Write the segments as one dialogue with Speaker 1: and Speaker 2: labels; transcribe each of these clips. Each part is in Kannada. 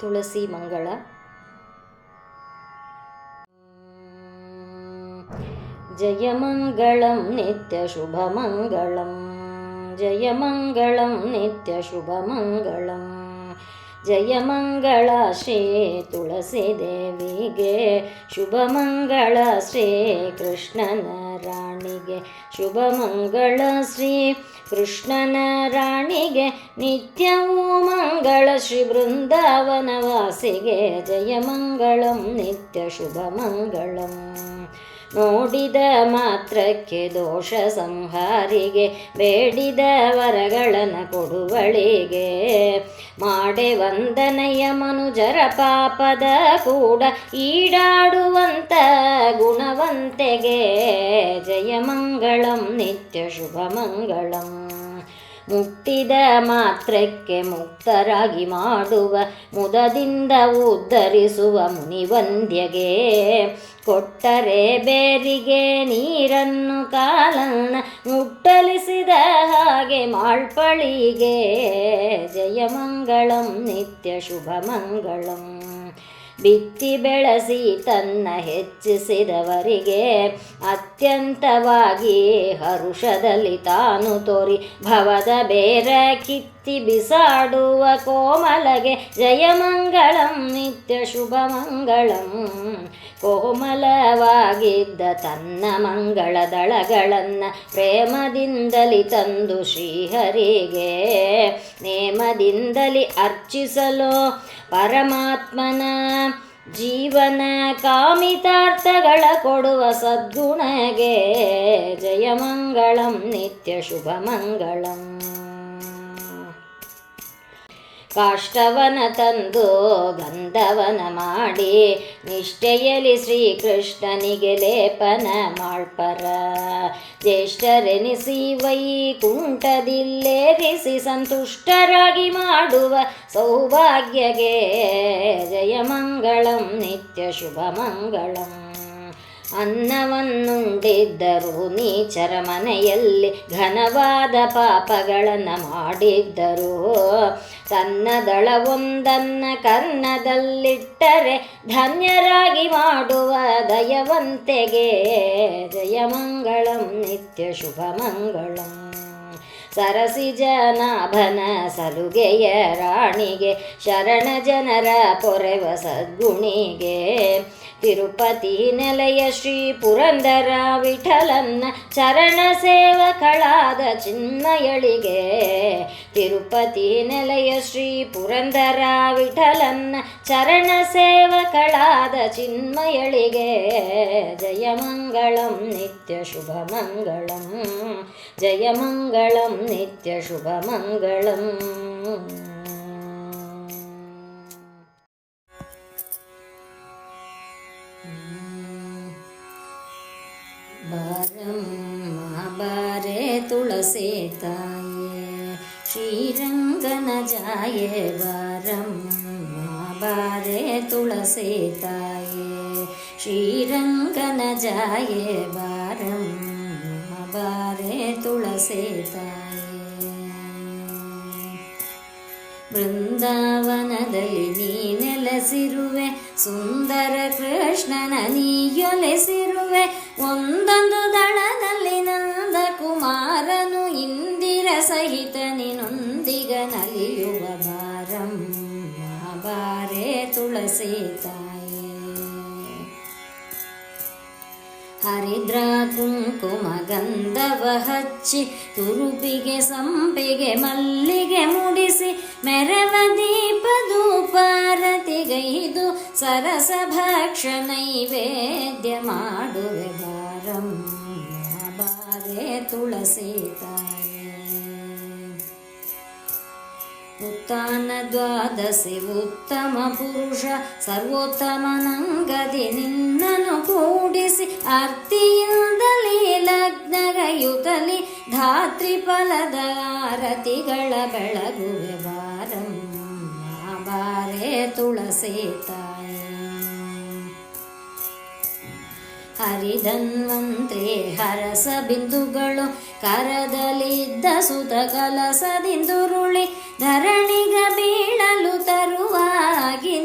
Speaker 1: ತುಳಸಿ ಮಂಗಳ. ಜಯಮಂಗಳಂ ನಿತ್ಯ ಶುಭಮಂಗಳಂ, ಜಯಮಂಗಳಂ ನಿತ್ಯ ಶುಭಮಂಗಳಂ. ಜಯಮಂಗಳ ಶ್ರೀ ತುಳಸಿ ದೇವಿಗೆ, ಶುಭಮಂಗಳ ಶ್ರೀ ಕೃಷ್ಣನ ರಾಣಿಗೆ. ಶುಭಮಂಗಳ ಶ್ರೀ ಕೃಷ್ಣನ ರಾಣಿಗೆ, ನಿತ್ಯವೂ ಮಂಗಳ ಶ್ರೀ ಬೃಂದಾವನವಾಸಿಗೆ. ಜಯಮಂಗಳಂ ನಿತ್ಯ ಶುಭಮಂಗಳಂ. ನೋಡಿದ ಮಾತ್ರಕ್ಕೆ ದೋಷ ಸಂಹಾರಿಗೆ, ಬೇಡಿದ ವರಗಳನ್ನು ಕೊಡುವಳಿಗೆ. ಮಾಡೆ ವಂದನೆಯ ಮನುಜರ ಪಾಪದ ಕೂಡ ಈಡಾಡುವಂತ ಗುಣವಂತೆಗೆ. ಜಯಮಂಗಳಂ ನಿತ್ಯ ಶುಭಮಂಗಳಂ. ಮುಟ್ಟಿದ ಮಾತ್ರಕ್ಕೆ ಮುಕ್ತರಾಗಿ ಮಾಡುವ, ಮುದದಿಂದ ಉದ್ಧರಿಸುವ ಮುನಿವಂದ್ಯಗೆ. ಕೊಟ್ಟರೆ ಬೇರಿಗೆ ನೀರನ್ನು ಕಾಲನ್ನ ಮುಟ್ಟಲಿಸಿದ ಹಾಗೆ ಮಾಳ್ಪಳಿಗೆ. ಜಯಮಂಗಳಂ ನಿತ್ಯ ಶುಭಮಂಗಳಂ. ಬಿತ್ತಿ ಬೆಳೆಸಿ ತನ್ನ ಹೆಚ್ಚಿಸಿದವರಿಗೆ, ಅತ್ಯಂತವಾಗಿ ಹರುಷದಲ್ಲಿ ತಾನು ತೋರಿ ಭವದ ಬೇರ ಕಿತ್ತಿ ಬಿಸಾಡುವ ಕೋಮಲಗೆ. ಜಯಮಂಗಳಂ ನಿತ್ಯ ಶುಭಮಂಗಳಂ. ಕೋಮಲವಾಗಿದ್ದ ತನ್ನ ಮಂಗಳ ದಳಗಳನ್ನು ಪ್ರೇಮದಿಂದಲಿ ತಂದು ಶ್ರೀಹರಿಗೆ, ನೇಮದಿಂದಲಿ ಅರ್ಚಿಸಲು ಪರಮಾತ್ಮನ ಜೀವನ ಕಾಮಿತಾರ್ಥಗಳ ಕೊಡುವ ಸದ್ಗುಣಗೆ. ಜಯಮಂಗಳಂ ನಿತ್ಯ ಶುಭಮಂಗಳಂ. ಕಾಷ್ಟವನ ತಂದು ಗಂಧವನ ಮಾಡಿ, ನಿಷ್ಠೆಯಲಿ ಶ್ರೀಕೃಷ್ಣನಿಗೆ ಲೇಪನ ಮಾಳ್ಪರ. ಜ್ಯೇಷ್ಠರೆನಿಸಿ ವೈಕುಂಠದಿಲ್ಲೇರಿಸಿ ಸಂತುಷ್ಟರಾಗಿ ಮಾಡುವ ಸೌಭಾಗ್ಯಗೆ. ಜಯಮಂಗಳಂ ನಿತ್ಯ ಶುಭಮಂಗಳಂ. ಅನ್ನವನ್ನುಂಡಿದ್ದರು ನೀಚರ ಮನೆಯಲ್ಲಿ, ಘನವಾದ ಪಾಪಗಳನ್ನು ಮಾಡಿದ್ದರು. ತನ್ನ ದಳವೊಂದನ್ನ ಕರ್ಣದಲ್ಲಿಟ್ಟರೆ ಧನ್ಯರಾಗಿ ಮಾಡುವ ದಯವಂತೆಗೆ. ಜಯಮಂಗಳಂ ನಿತ್ಯ ಶುಭಮಂಗಳಂ. ಸರಸಿಜನಾಭನ ಸಲುಗೆಯ ರಾಣಿಗೆ, ಶರಣ ಜನರ ಪೊರೆವ ಸದ್ಗುಣಿಗೆ. ತಿರುಪತಿ ನೆಲೆಯ ಶ್ರೀ ಪುರಂದರ ವಿಠಲನ್ನ ಚರಣ ಸೇವಕಳಾದ ಚಿನ್ಮಯಳಿಗೆ. ತಿರುಪತಿ ನೆಲೆಯ ಶ್ರೀ ಪುರಂದರ ವಿಠಲನ್ನ ಚರಣ ಸೇವಕಳಾದ ಚಿನ್ಮಯಳಿಗೆ. ಜಯಮಂಗಳಂ ನಿತ್ಯ ಶುಭಮಂಗಳಂ. ಜಯಮಂಗಳಂ ನಿತ್ಯ ಶುಭಮಂಗಳಂ. ಬಾರಮ್ಮ ಬಾರೆ ತುಳಸಿ ತಾಯೇ, ಶ್ರೀರಂಗನ ಜಾಯೇ. ಬಾರಮ್ಮ ಬಾರೆ ತುಳಸಿ ತಾಯೇ, ಶ್ರೀರಂಗನ ಜಾಯೇ. ಬಾರಮ್ಮ ಬಾರೆ ತುಳಸಿ ತಾಯೇ. ಬೃಂದಾವನದಲ್ಲಿ ನೀ ನೆಲೆಸಿರುವೆ, ಸುಂದರ ಕೃಷ್ಣನ ನೀಯೊಲೆಸಿರುವೆ. ಒಂದೊಂದು ದಳದಲ್ಲಿ ನಂದ ಕುಮಾರನು, ಇಂದಿರ ಸಹಿತ ನಿನ್ನೊಂದಿಗ ನಲಿಯುವ. ಬಾರಮ್ಮ ಬಾರೆ ತುಳಸಿ ತಾಯೇ. ಹರಿದ್ರ ಕುಂಕುಮ ಗಂಧವ ಹಚ್ಚಿ, ತುರುಪಿಗೆ ಸಂಪಿಗೆ ಮಲ್ಲಿಗೆ ಮುಡಿಸಿ, ಮೆರವ ದೀಪ ಧೂಪಾರತಿಗೈದು ಸರಸ ಭಕ್ಷ ನೈವೇದ್ಯ ಮಾಡುವೆ. ಬಾರಮ್ಮ ಬಾರೆ ತುಳಸಿ ತಾಯೇ. ಉತ್ತಾನ ದ್ವಾದಶಿ ಉತ್ತಮ ಪುರುಷ, ಸರ್ವೋತ್ತಮನಂಗದಿ ನಿನ್ನನು ಕೂಡಿಸಿ, ಆರ್ತಿಯಿಂದಲೇ ಲಗ್ನಗಯುತಲಿ ಧಾತ್ರಿ ಫಲದ ಆರತಿಗಳ ಬೆಳಗುವೆ. ಬಾರಮ್ಮ ಬಾರೆ ತುಳಸಿ ತಾಯೇ. ಹರಿಧನ್ವಂತ್ರಿ ಹರಸ ಬಿಂದುಗಳು ಕರದಲ್ಲಿದ್ದ ಸುತ ಕಲಸದಿಂದುರುಳಿ, ಧರಣಿಗ ಬೀಳಲು ತರುವಾಗಿ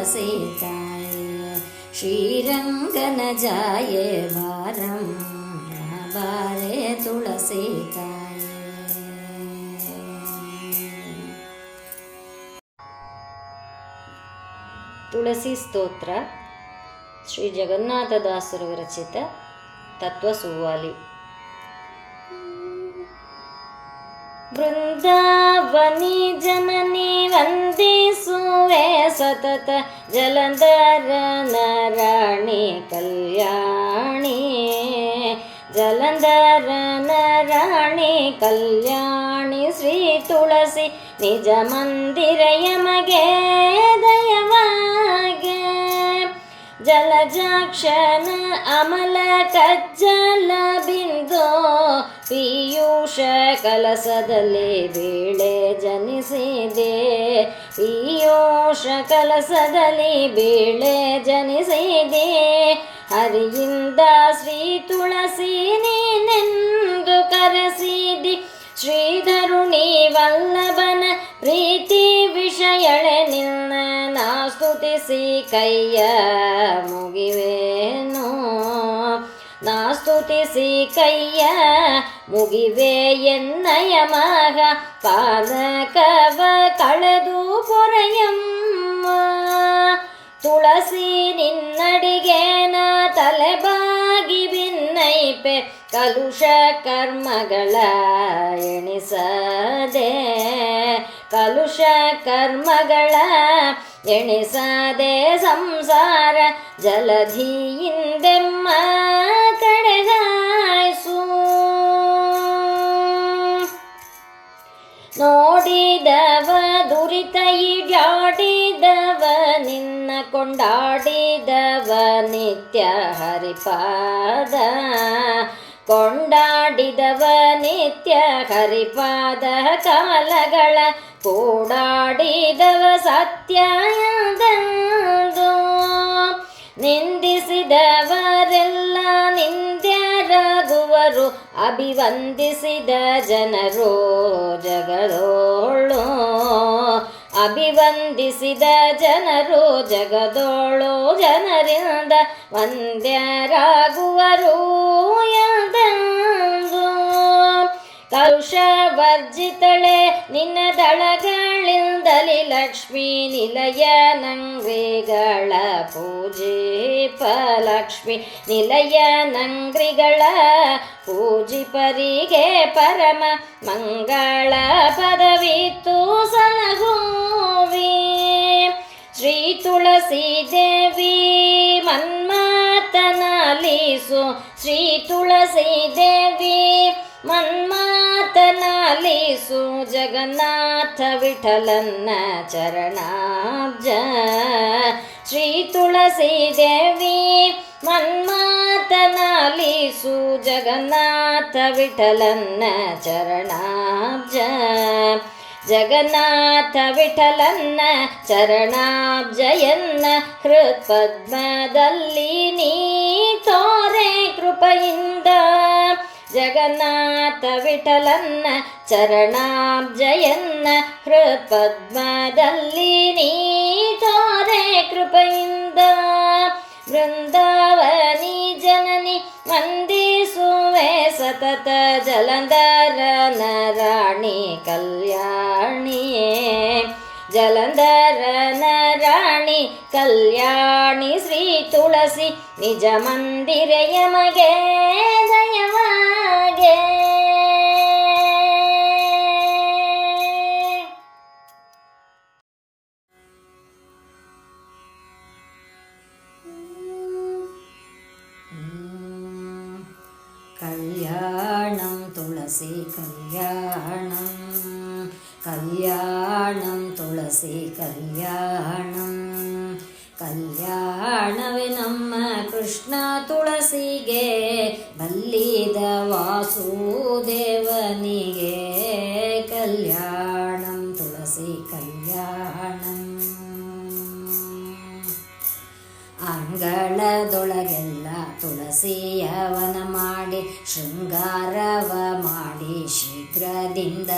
Speaker 1: ತುಳಸಿ ತಾಯೇ ಶ್ರೀರಂಗನ ಜಾಯೇ ಬಾರಮ್ಮ ಬಾರೆ ತುಳಸಿ ತಾಯೇ. ತುಳಸಿ ಸ್ತೋತ್ರ ಶ್ರೀ ಜಗನ್ನಾಥದಾಸರು ವಿರಚಿತ ತತ್ವಸುವಾಲಿ. ಬೃಂದಾವನಿ ಜನನಿ ವಂದಿಸುವೆ ಸತತ ಜಲಂಧರ ನರಾಣಿ ಕಲ್ಯಾಣಿ ಜಲಂಧರ ನರಾಣಿ ಕಲ್ಯಾಣಿ ಶ್ರೀ ತುಳಸಿ ನಿಜ ಮಂದಿರ ಯಮಗೆ ದಯವಾಗೆ ಜಲಜಾಕ್ಷನ ಅಮಲ ಕಜ್ಜಲ ಬಿಂದು ಪೀಯೂಷ ಕಲಸದಲ್ಲಿ ಬೇಳೆ ಜನಿಸಿದೆ ಪೀಯೂಷ ಕಲಸದಲ್ಲಿ ಬೇಳೆ ಜನಿಸಿದೆ ಹರಿಯಿಂದ ಶ್ರೀ ತುಳಸಿ ನೀನೆಂದು ಕರೆಸಿದಿ ಶ್ರೀಧರುಣಿ ವಲ್ಲಭನ ಪ್ರೀತಿ ವಿಷಯಳೆ ನಿನ್ನ ನಾ ಸ್ತುತಿಸಿ ಕೈಯ ಮುಗಿವೇನು ನಾ ಸ್ತುತಿಸಿ ಕೈಯ ಮುಗಿವೆ ಎನ್ನಯ ಮಗ ಪಾದಕವ ಕಳೆದು ಪೊರೆಯಮ್ಮ ತುಳಸಿ ನಿನ್ನಡಿಗೆ ನಾ ತಲೆಬಾಗಿ ಬಿನ್ನೈಪೆ ಕಲುಷ ಕರ್ಮಗಳ ಎಣಿಸದೆ ಕಲುಷ ಕರ್ಮಗಳ ಎಣಿಸದೆ ಸಂಸಾರ ಜಲಧಿಯಿಂದೆಮ್ಮ ಕಡೆಗಾಯಿಸು ನೋಡಿದವ ದುರಿತ ಈಡಾಡಿದವ ನಿನ್ನ ಕೊಂಡಾಡಿದವ ನಿತ್ಯ ಹರಿಪಾದ ಕೊಂಡಾಡಿದವ ನಿತ್ಯ ಹರಿಪಾದ ಕಾಲಗಳ ಕೂಡಾಡಿದವ ಸತ್ಯ ಎಂದೆಂದು ನಿಂದಿಸಿದವರೆಲ್ಲ ನಿಂದ್ಯರಾಗುವರು ಅಭಿವಂದಿಸಿದ ಜನರು ಜಗದೋಳು ಅಭಿವಂದಿಸಿದ ಜನರು ಜಗದೋಳು ಜನರಿಂದ ವಂದ್ಯರಾಗುವರು ಎಂದೆಂದು ಕಲುಷ ವರ್ಜಿತಳೆ ನಿನ್ನ ದಳಗಳಿಂದಲಿ ಲಕ್ಷ್ಮೀ ನಿಲಯ ನಂಗ್ರಿಗಳ ಪೂಜಿಪ ಲಕ್ಷ್ಮೀ ನಿಲಯ ನಂಗ್ರಿಗಳ ಪೂಜಿಪರಿಗೆ ಪರಮ ಮಂಗಳ ಪದವಿತ್ತು ಸಲಹುವಿ ಶ್ರೀ ತುಳಸಿ ದೇವಿ ಮನ್ಮಾತನಾಲಿಸು ಶ್ರೀ ತುಳಸಿ ದೇವಿ ಮನ್ಮಾತನಾಲಿಸು ಜಗನ್ನಾಥ ವಿಠಲನ್ನ ಚರಣಾಬ್ಜ ಶ್ರೀ ತುಳಸಿ ದೇವಿ ಮನ್ಮಾತನಾಲಿಸು ಜಗನ್ನಾಥ ವಿಠಲನ್ನ ಚರಣಾಬ್ಜ ಜಗನ್ನಾಥ ವಿಠಲನ್ನ ಚರಣಾಬ್ಜಯನ್ನ ಹೃತ್ಪದ್ಮದಲ್ಲಿ ನೀ ತೋರೆ ಕೃಪೆಯಿಂದ ಜಗನ್ನಾಥ ವಿಠಲನ್ನ ಚರಣಾಬ್ಜಯನ್ನ ಹೃತ್ಪದ್ಮದಲ್ಲಿ ನೀ ತೋರೆ ಕೃಪೆಯಿಂದ ಬೃಂದಾವನಿ ಜನನಿ ವಂದಿಸುವೆ ಸತತ ಜಲಂಧರ ನರಾಣಿ ಕಲ್ಯಾಣಿ ಜಲಂಧರ ನರಾಣಿ ಕಲ್ಯಾಣಿ ಶ್ರೀ ತುಳಸಿ ನಿಜ ಮಂದಿರ ಯಮಗೆ ದಯವಾಗೆ ಕಲ್ಯಾಣಂ ತುಳಸಿ ಕಲ್ಯಾಣಂ ಕಲ್ಯಾಣಂ ತುಳಸಿ ಕಲ್ಯಾಣಂ ಕಲ್ಯಾಣವೇ ನಮ್ಮ ಕೃಷ್ಣ ತುಳಸಿಗೆ ಬಲ್ಲಿದ ವಾಸುದೇವನಿಗೆ ಕಲ್ಯಾಣಂ ತುಳಸಿ ಕಲ್ಯಾಣಂ ಅಂಗಳದೊಳಗೆಲ್ಲ ತುಳಸಿಯವನ ಮಾಡಿ ಶೃಂಗಾರವ ಮಾಡಿ ಶೀಘ್ರದಿಂದ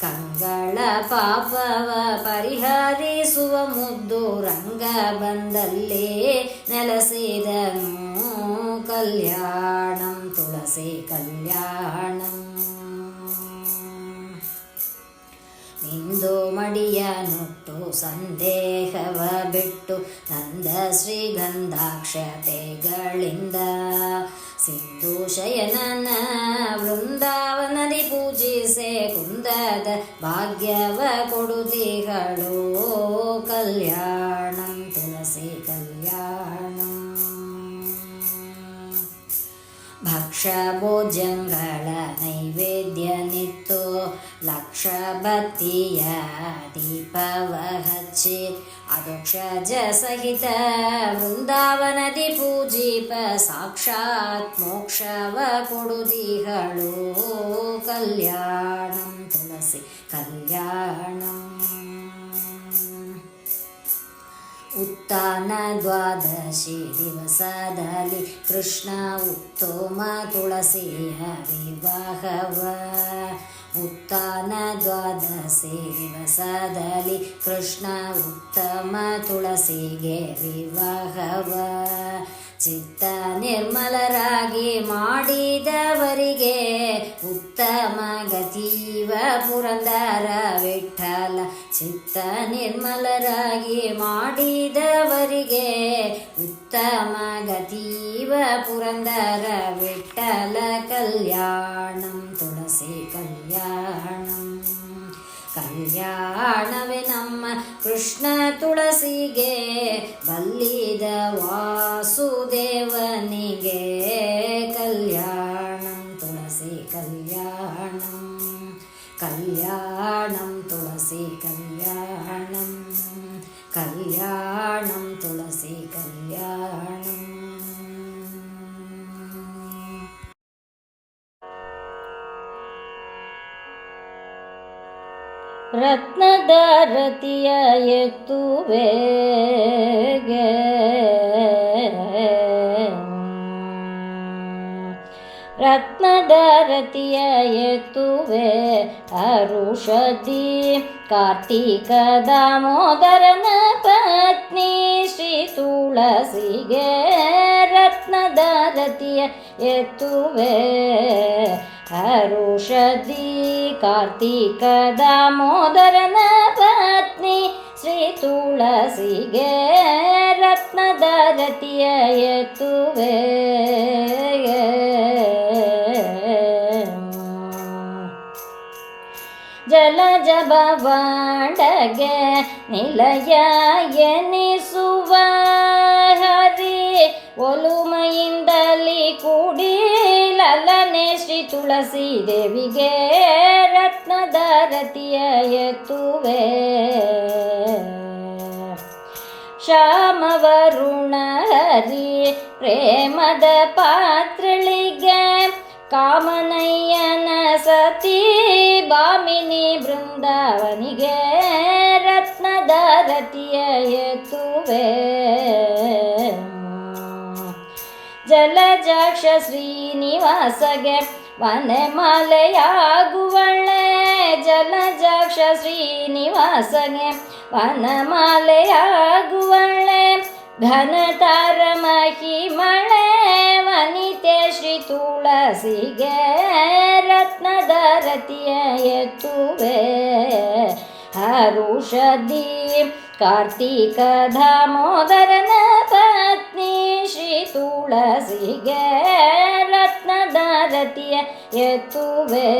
Speaker 1: ಕಂಗಳ ಪಾಪವ ಪರಿಹರಿಸುವ ಮುದ್ದು ರಂಗ ಬಂದಲ್ಲಿ ನೆಲೆಸಿದನು ಕಲ್ಯಾಣಂ ತುಳಸಿ ಕಲ್ಯಾಣಂ. ಇಂದು ಮಡಿಯ ನುಟ್ಟು ಸಂದೇಹವ ಬಿಟ್ಟು ನಂದ ಶ್ರೀಗಂಧಾಕ್ಷತೆಗಳಿಂದ ಸಿಂಧು ಶಯನನ ವೃಂದಾವನದಿ ಪೂಜಿಸೆ ಕುಂದದ ಭಾಗ್ಯವ ಕೊಡುತಿಗಳು ಕಲ್ಯಾಣಂ ತುಳಸಿ ಕಲ್ಯಾಣಂ. ಭಕ್ಷ ಭೋಜ್ಯಗಳ ನೈವೇದ್ಯ ನಿತ್ತು ಲಕ್ಷ ಬತ್ತಿಯ ದೀಪವ ಹಚ್ಚಿ ಅಧೋಕ್ಷಜ ಸಹಿತ ವೃಂದಾವನದಿ ಪೂಜಿಪ ಸಾಕ್ಷಾತ್ ಮೋಕ್ಷವ ಕೊಡುದಿಗಳು ಕಲ್ಯಾಣಂ ತುಳಸಿ ಕಲ್ಯಾಣಂ. ಉತ್ಥಾನ ದ್ವಾದಶಿ ದಿವಸದಲ್ಲಿ ಕೃಷ್ಣ ಉತ್ತಮ ತುಳಸಿಯ ವಿವಾಹವ. ಉತ್ಥಾನ ದ್ವಾದಶಿ ದಿವಸದಲ್ಲಿ ಕೃಷ್ಣ ಉತ್ತಮ ತುಳಸಿಗೆ ವಿವಾಹವ. ಚಿತ್ತ ನಿರ್ಮಲರಾಗಿ ಮಾಡಿದವರಿಗೆ ಉತ್ತಮ ಗತಿವ ಪುರಂದರ ವಿಠಲ. ಚಿತ್ತ ನಿರ್ಮಲರಾಗಿ ಮಾಡಿದವರಿಗೆ ಉತ್ತಮ ಗತಿವ ಪುರಂದರ ವಿಠಲ ಕಲ್ಯಾಣಂ ತುಳಸಿ ಕಲ್ಯಾಣಂ. ಕಲ್ಯಾಣವೇ ನಮ್ಮ ಕೃಷ್ಣ ತುಳಸಿಗೆ ಬಲ್ಲಿದ ವಾಸುದೇವನಿಗೆ ಕಲ್ಯಾಣಂ ತುಳಸಿ ಕಲ್ಯಾಣಂ. ಕಲ್ಯಾಣಂ ತುಳಸಿ ಕಲ್ಯಾಣಂ. ಕಲ್ಯಾಣಂ ತುಳಸಿ ಕಲ್ಯಾಣಂ.
Speaker 2: ರತ್ನದಾರತಿಯ ಎತ್ತುವೆಗೆ ರತ್ನದಾರತಿಯ ಎತ್ತುವೆ ಅರುಷದಿ ಕಾರ್ತಿಕ ದಾಮೋದರನ ಪತ್ನಿ ಶ್ರೀ ತುಳಸಿಗೆ ರತ್ನದಾರತಿಯ ಎತ್ತುವೆ ಅರುಷದಿ ಕಾರ್ತಿಕ ದಾಮೋದರನ ಪತ್ನಿ ಶ್ರೀ ತುಳಸಿಗೆ ರತ್ನದಾರತಿಯ ಎತ್ತುವೆ. ಜಲಜ ಭವಾಂಡಗೆ ನಿಲಯ ಎನಿಸುವ ಹರಿ ಒಲುಮೆಯಿಂದಲಿ ಕೂಡಿ ಲಲನೆ ಶ್ರೀ ತುಳಸಿ ದೇವಿಗೆ ರತ್ನದಾರತಿಯ ಎತ್ತುವೆ. ಶ್ಯಾಮವರುಣ ಹರಿ ಪ್ರೇಮದ ಪಾತ್ರಳಿಗೆ ಕಾಮನಯ್ಯನ ಸತಿ ಬಾಮಿನಿ ಬೃಂದಾವನಿಗೆ ರತ್ನದಾರತಿಯ ಎತ್ತುವೆ. ಜಲಜಾಕ್ಷ ಶ್ರೀನಿವಾಸಗೆ ವನಮಾಲೆಯಾಗುವಳೆ ಜಲಜಾಕ್ಷ ಶ್ರೀನಿವಾಸಗೆ ವನಮಾಲೆಯಾಗುವಳೆ ಘನತಾರ ಮಹಿಮಳೆ ವನಿತೆ ಶ್ರೀ ತುಳಸಿಗೆ ರತ್ನದಾರತಿಯ ಎತ್ತುವೆ. ಹರುಷದಿ ಕಾರ್ತಿಕ ದಾಮೋದರನ ಪತ್ನಿ ಶ್ರೀ ತುಳಸಿಗೆ ರತ್ನದಾರತಿಯ ಎತ್ತುವೆ.